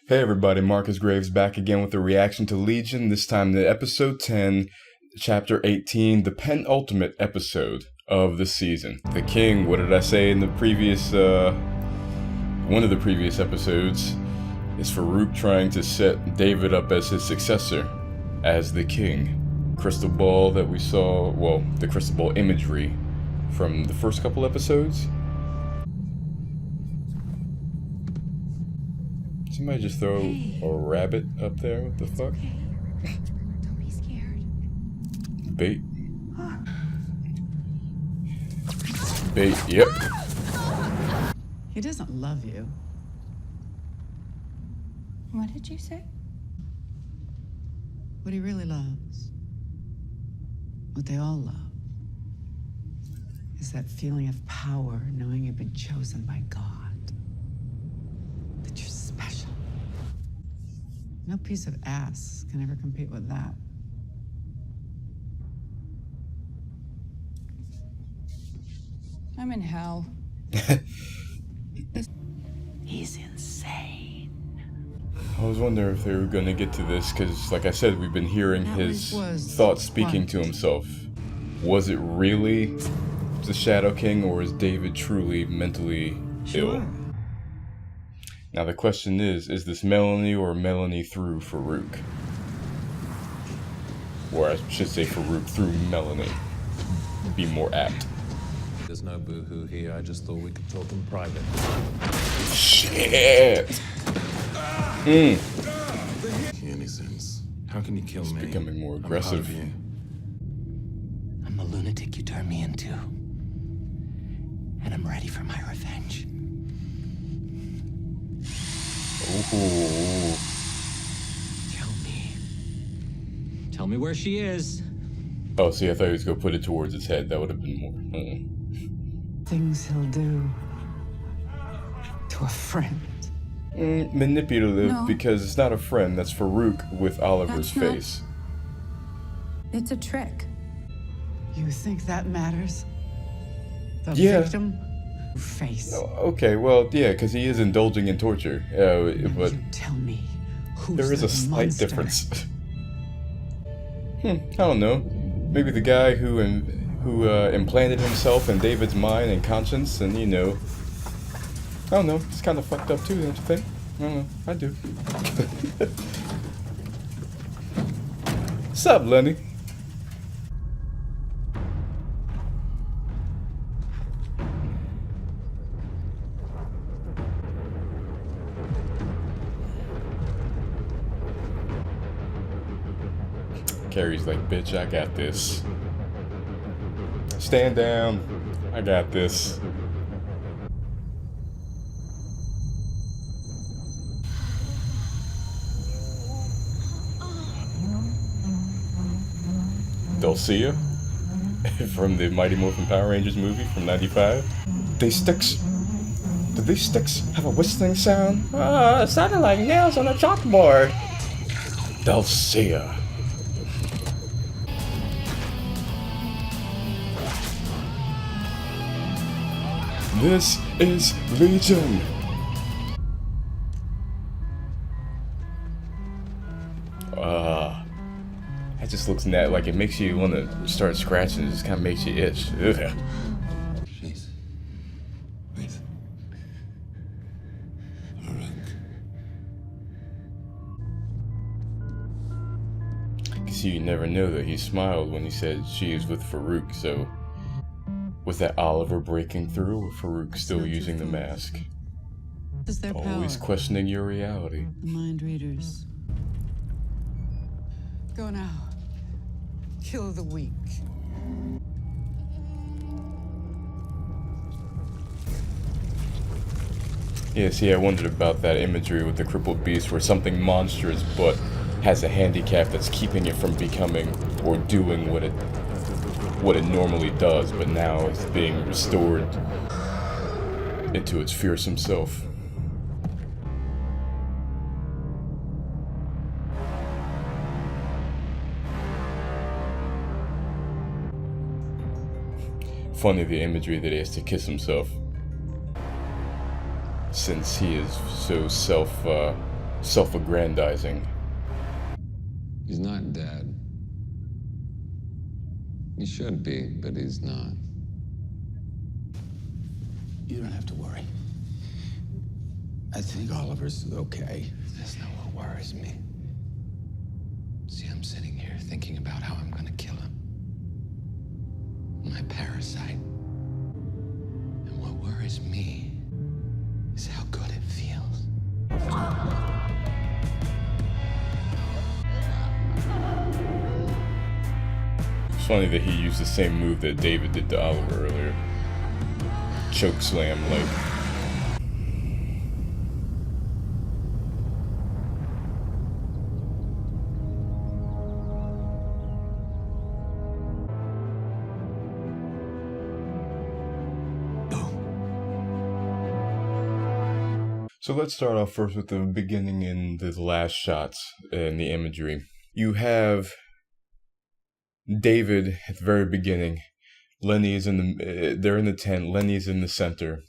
Hey everybody, Marcus Graves back again with a reaction to Legion, this time to episode 10, chapter 18, the penultimate episode of the season. The King, what did I say in the previous, one of the previous episodes, is Farouk trying to set David up as his successor, as the King. Crystal ball that we saw, well, the crystal ball imagery from the first couple episodes. Somebody just throw a rabbit up there? What the fuck? Okay. Don't be scared. Bait. Bait, yep. He doesn't love you. What did you say? What he really loves, what they all love, is that feeling of power, knowing you've been chosen by God. That you're special. No piece of ass can ever compete with that. I'm in hell. He's insane. I was wondering if they were going to get to this, because, like I said, we've been hearing his thoughts speaking to himself. Was it really the Shadow King, or is David truly mentally ill? Now the question is this Melanie or Melanie through Farouk? Or I should say Farouk through Melanie. Be more apt. There's no boo-hoo here. I just thought we could talk in private. Shit! Any sense? How can you kill me? It's becoming more I'm aggressive. part of you. I'm the lunatic you turned me into. And I'm ready for my revenge. Ooh. Tell me where she is. Oh, see, I thought he was going to put it towards his head. That would have been more. Things he'll do to a friend. Manipulative, No. because it's not a friend. That's Farouk with Oliver's That's not- face. It's a trick. You think that matters? The Yeah. victim? Face. Okay, well, yeah, because he is indulging in torture. But You tell me who's there is the a slight monster? difference. I don't know. Maybe the guy who implanted himself in David's mind and conscience, and I don't know. It's kind of fucked up too, don't you think? I don't know. I do. What's up, Lenny? Carrie's like, bitch, I got this. Stand down. I got this. Dulcia from the Mighty Morphin Power Rangers movie from '95. These sticks. Do these sticks have a whistling sound? It sounded like nails on a chalkboard. Dulcia. This is Legion. That just looks like it makes you want to start scratching. It just kind of makes you itch. Ugh. Please. Please. See, you never know that he smiled when he said she is with Farouk, so was that Oliver breaking through, or Farouk still using the mask? Is their power? Always questioning your reality. The mind readers. Go now. Kill the weak. Yeah, see, I wondered about that imagery with the crippled beast, where something monstrous but has a handicap that's keeping it from becoming or doing what it normally does, but now it's being restored into its fearsome self. Funny the imagery that he has to kiss himself. since he is so self-aggrandizing. He's not dead. He should be, but he's not. You don't have to worry. I think Oliver's okay. That's not what worries me. See, I'm sitting here thinking about how I'm gonna kill him. My parasite. And what worries me is how good it feels. It's funny that he used the same move that David did to Oliver earlier. Choke slam, like. So let's start off first with the beginning and the last shots and the imagery. You have David at the very beginning. Lenny is they're in the tent. Lenny's in the center.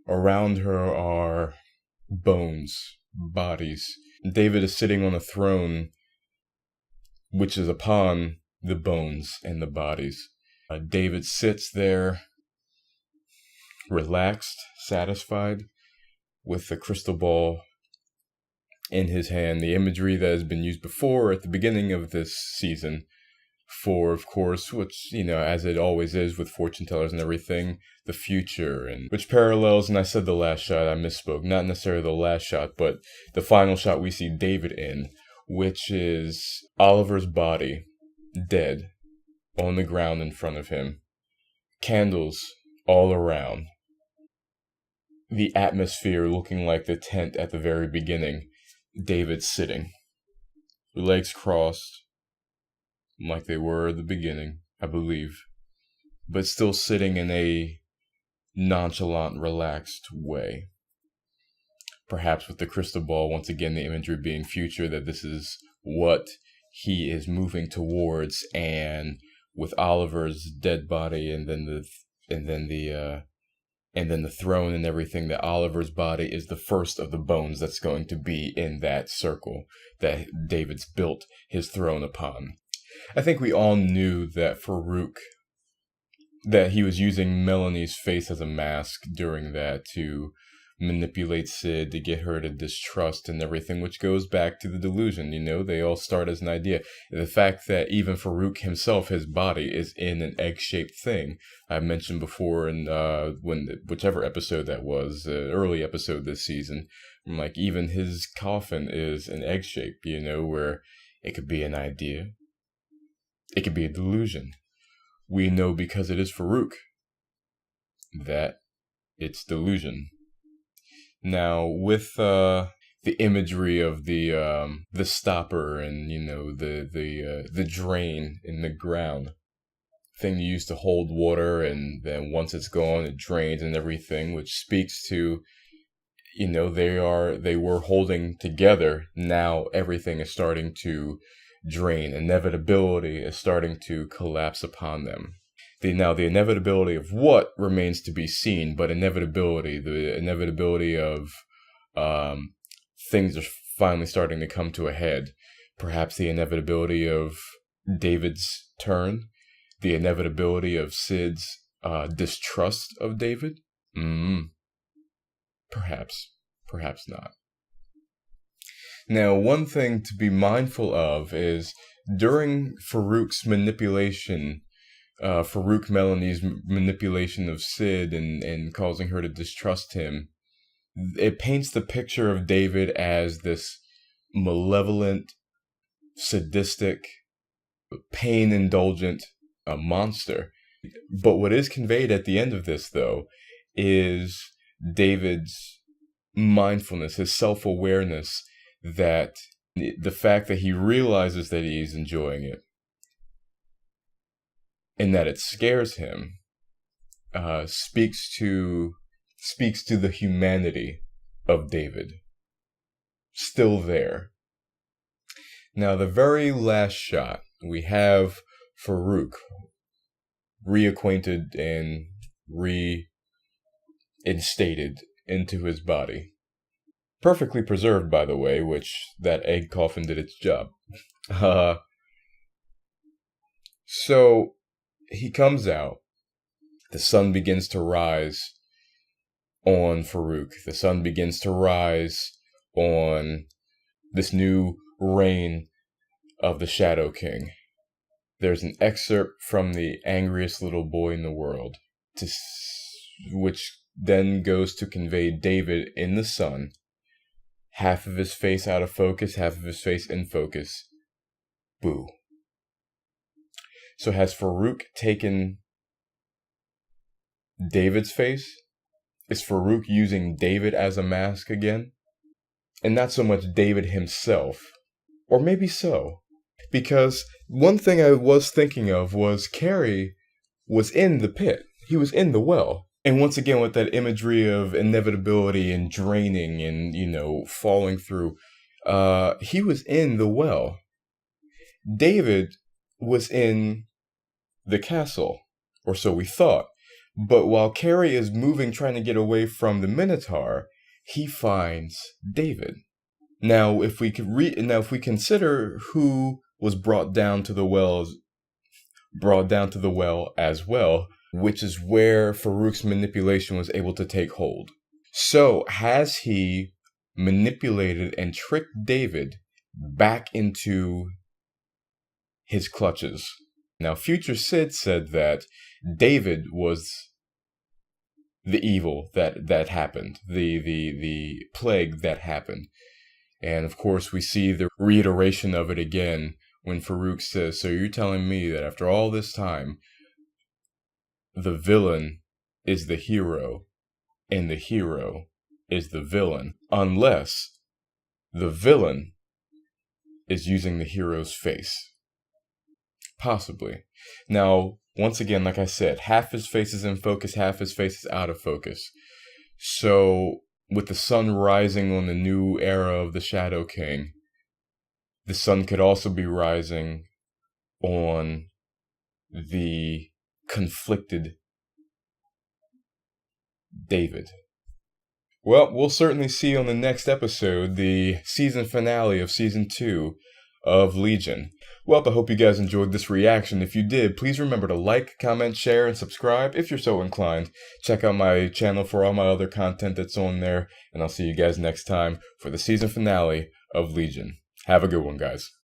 Around her are bones, bodies. David is sitting on a throne, which is upon the bones and the bodies. David sits there, relaxed, satisfied, with the crystal ball in his hand. The imagery that has been used before at the beginning of this season for, of course, which, you know, as it always is with fortune tellers and everything, the future, and which parallels, and I said the last shot, I misspoke, not necessarily the last shot, but the final shot we see David in, which is Oliver's body, dead, on the ground in front of him, candles all around, the atmosphere looking like the tent at the very beginning, David sitting, legs crossed, like they were at the beginning, I believe, but still sitting in a nonchalant, relaxed way. Perhaps with the crystal ball, once again, the imagery being future, that this is what he is moving towards, and with Oliver's dead body and then the throne and everything, that Oliver's body is the first of the bones that's going to be in that circle that David's built his throne upon. I think we all knew that Farouk, that he was using Melanie's face as a mask during that to manipulate Sid, to get her to distrust and everything, which goes back to the delusion. You know, they all start as an idea. The fact that even Farouk himself, his body is in an egg-shaped thing. I mentioned before in whichever episode that was, early episode this season, like even his coffin is an egg shape, you know, where it could be an idea. It could be a delusion. We know because it is Farouk that it's delusion. Now, with the imagery of the stopper and, you know, the drain in the ground, thing you use to hold water, and then once it's gone, it drains and everything, which speaks to, you know, they were holding together. Now everything is starting to drain. Inevitability is starting to collapse upon them. The inevitability of what remains to be seen, but the inevitability of things are finally starting to come to a head. Perhaps the inevitability of David's turn, the inevitability of Sid's distrust of David. Perhaps not. Now, one thing to be mindful of is during Farouk's manipulation, Farouk Melanie's manipulation of Sid and causing her to distrust him, it paints the picture of David as this malevolent, sadistic, pain-indulgent monster. But what is conveyed at the end of this, though, is David's mindfulness, his self-awareness, that the fact that he realizes that he's enjoying it and that it scares him speaks to the humanity of David still there. Now, the very last shot, we have Farouk reacquainted and reinstated into his body. Perfectly preserved, by the way, which that egg coffin did its job. So he comes out. The sun begins to rise on Farouk. The sun begins to rise on this new reign of the Shadow King. There's an excerpt from The Angriest Little Boy in the World, which then goes to convey David in the sun, half of his face out of focus, half of his face in focus. Boo. So has Farouk taken David's face? Is Farouk using David as a mask again? And not so much David himself. Or maybe so. Because one thing I was thinking of was Carrie was in the pit. He was in the well. And once again, with that imagery of inevitability and draining and, falling through, he was in the well. David was in the castle, or so we thought. But while Carrie is moving, trying to get away from the Minotaur, he finds David. Now, if we consider who was brought down to the well as well, which is where Farouk's manipulation was able to take hold. So, has he manipulated and tricked David back into his clutches? Now, Future Sid said that David was the evil that happened, the plague that happened. And of course, we see the reiteration of it again when Farouk says, so you're telling me that after all this time, the villain is the hero, and the hero is the villain, unless the villain is using the hero's face. Possibly. Now, once again, like I said, half his face is in focus, half his face is out of focus. So, with the sun rising on the new era of the Shadow King, the sun could also be rising on the conflicted David. Well, we'll certainly see on the next episode, the season finale of Season 2 of Legion. Well, I hope you guys enjoyed this reaction. If you did, please remember to like, comment, share, and subscribe if you're so inclined. Check out my channel for all my other content that's on there, and I'll see you guys next time for the season finale of Legion. Have a good one, guys.